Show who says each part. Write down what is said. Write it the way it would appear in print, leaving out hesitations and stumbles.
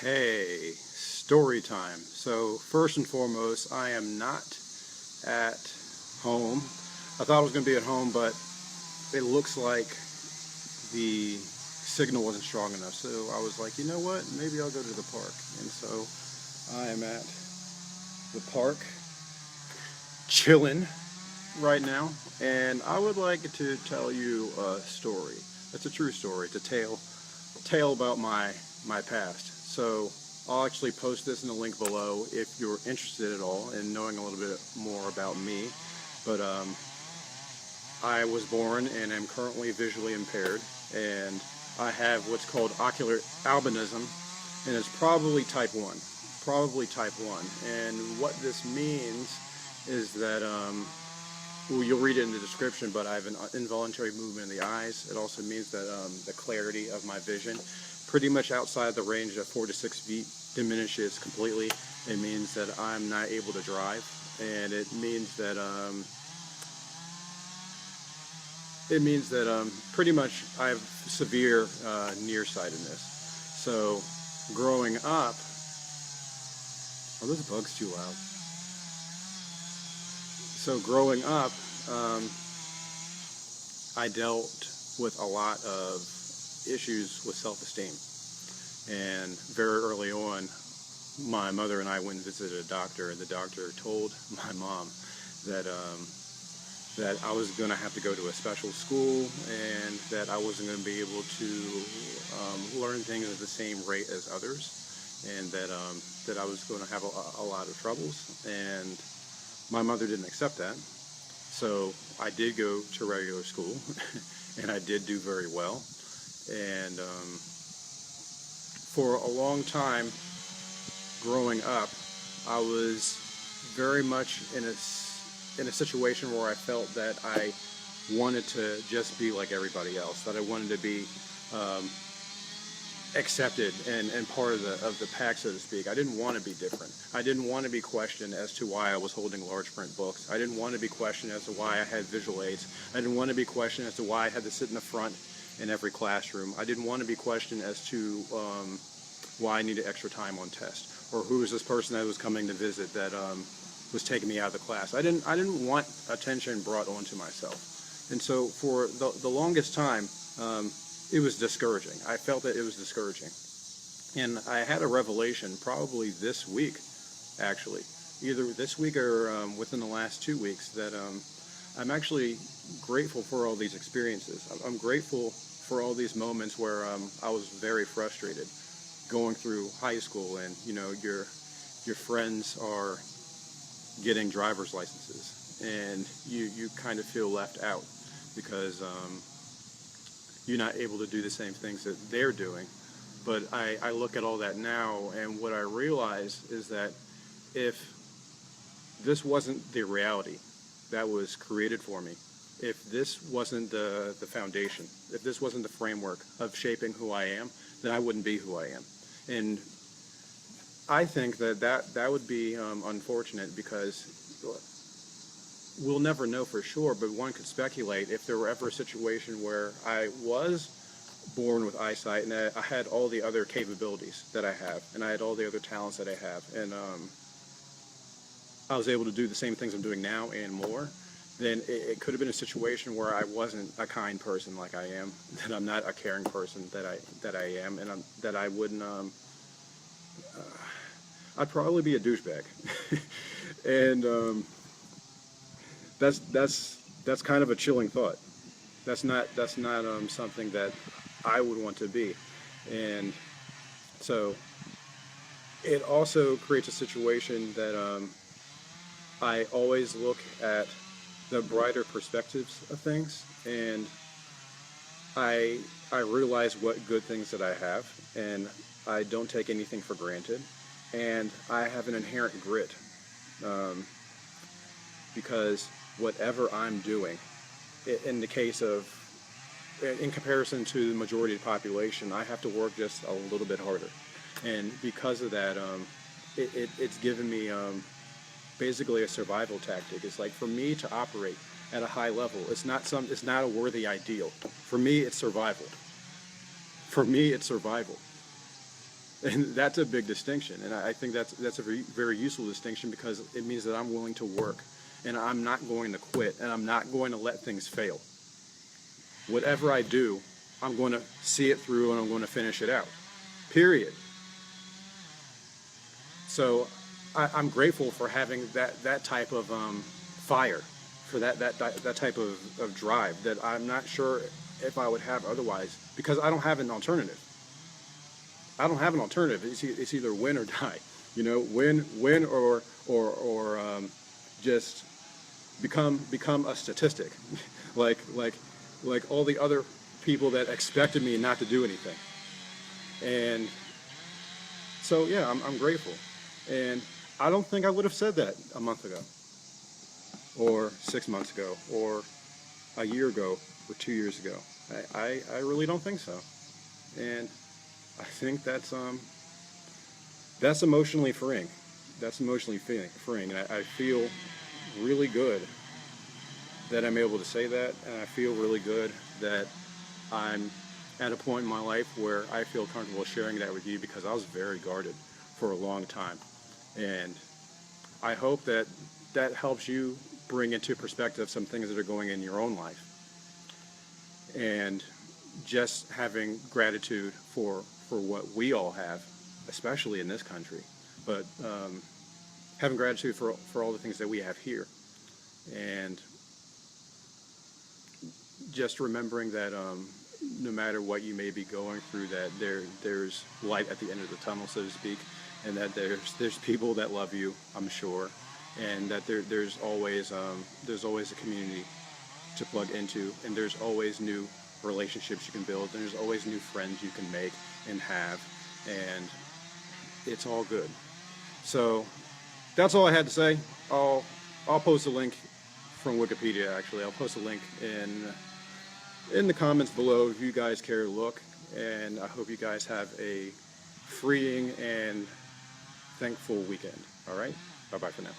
Speaker 1: Hey, story time. So, first and foremost, I am not at home. I thought I was going to be at home, but it looks like the signal wasn't strong enough. So, I was like, you know what? Maybe I'll go to the park. And so, I am at the park chilling right now. And I would like to tell you a story. It's a true story. It's a tale about my past. So I'll actually post this in the link below if you're interested at all in knowing a little bit more about me. But I was born and am currently visually impaired, and I have what's called ocular albinism, and it's probably type 1. Probably type 1. And what this means is that well, you'll read it in the description, but I have an involuntary movement in the eyes. It also means that the clarity of my vision, pretty much outside the range of 4 to 6 feet, diminishes completely. It means that I'm not able to drive, and it means that pretty much I have severe nearsightedness. So, growing up, are those bugs too loud? So, growing up, um, I dealt with a lot of issues with self-esteem. And very early on, my mother and I went and visited a doctor, and the doctor told my mom that that I was going to have to go to a special school, and that I wasn't going to be able to learn things at the same rate as others, and that I was going to have a lot of troubles. And my mother didn't accept that, so I did go to regular school, and I did do very well. And for a long time growing up, I was very much in a situation where I felt that I wanted to just be like everybody else, that I wanted to be um, accepted and part of the pack, so to speak. I didn't want to be different. I didn't want to be questioned as to why I was holding large print books. I didn't want to be questioned as to why I had visual aids. I didn't want to be questioned as to why I had to sit in the front in every classroom. I didn't want to be questioned as to why I needed extra time on test, or who was this person that was coming to visit that was taking me out of the class. I didn't want attention brought onto myself, and so for the longest time, it was discouraging. I felt that it was discouraging, and I had a revelation probably this week, actually, either this week or within the last 2 weeks, that I'm actually grateful for all these experiences. I'm grateful for all these moments where I was very frustrated going through high school, and your friends are getting driver's licenses, and you kind of feel left out because you're not able to do the same things that they're doing. But I look at all that now, and what I realize is that if this wasn't the reality that was created for me, if this wasn't the foundation, if this wasn't the framework of shaping who I am, then I wouldn't be who I am. And I think that would be unfortunate, because we'll never know for sure, but one could speculate if there were ever a situation where I was born with eyesight, and I had all the other capabilities that I have, and I had all the other talents that I have, and I was able to do the same things I'm doing now and more, then it could have been a situation where I wasn't a kind person like I am, that I'm not a caring person that I am, and that I wouldn't. I'd probably be a douchebag, and that's kind of a chilling thought. That's not something that I would want to be, and so it also creates a situation that I always look at the brighter perspectives of things, and I I realize what good things that I have, and I don't take anything for granted, and I have an inherent grit, um, because whatever I'm doing, in the case of, in comparison to the majority of the population, I have to work just a little bit harder, and because of that, it's given me basically a survival tactic. It's like, for me to operate at a high level, it's not a worthy ideal. For me, it's survival. For me, it's survival. And that's a big distinction, and I think that's a very, very useful distinction, because it means that I'm willing to work, and I'm not going to quit, and I'm not going to let things fail. Whatever I do, I'm going to see it through, and I'm going to finish it out. Period. So I'm grateful for having that type of fire, for that type of drive that I'm not sure if I would have otherwise, because I don't have an alternative. I don't have an alternative. It's either win or die. You know, win or just become a statistic, like all the other people that expected me not to do anything. And so yeah, I'm grateful. And I don't think I would have said that a month ago, or 6 months ago, or a year ago, or 2 years ago. I really don't think so. And I think that's emotionally freeing. That's emotionally freeing, and I feel really good that I'm able to say that, and I feel really good that I'm at a point in my life where I feel comfortable sharing that with you, because I was very guarded for a long time. And I hope that that helps you bring into perspective some things that are going in your own life. And just having gratitude for what we all have, especially in this country, but having gratitude for all the things that we have here. And just remembering that no matter what you may be going through, that there's light at the end of the tunnel, so to speak, and that there's people that love you, I'm sure, and that there's always a community to plug into, and there's always new relationships you can build, and there's always new friends you can make and have, and it's all good. So that's all I had to say. I'll post a link from Wikipedia. Actually, I'll post a link in the comments below if you guys care to look. And I hope you guys have a freeing and thankful weekend. All right, bye bye for now.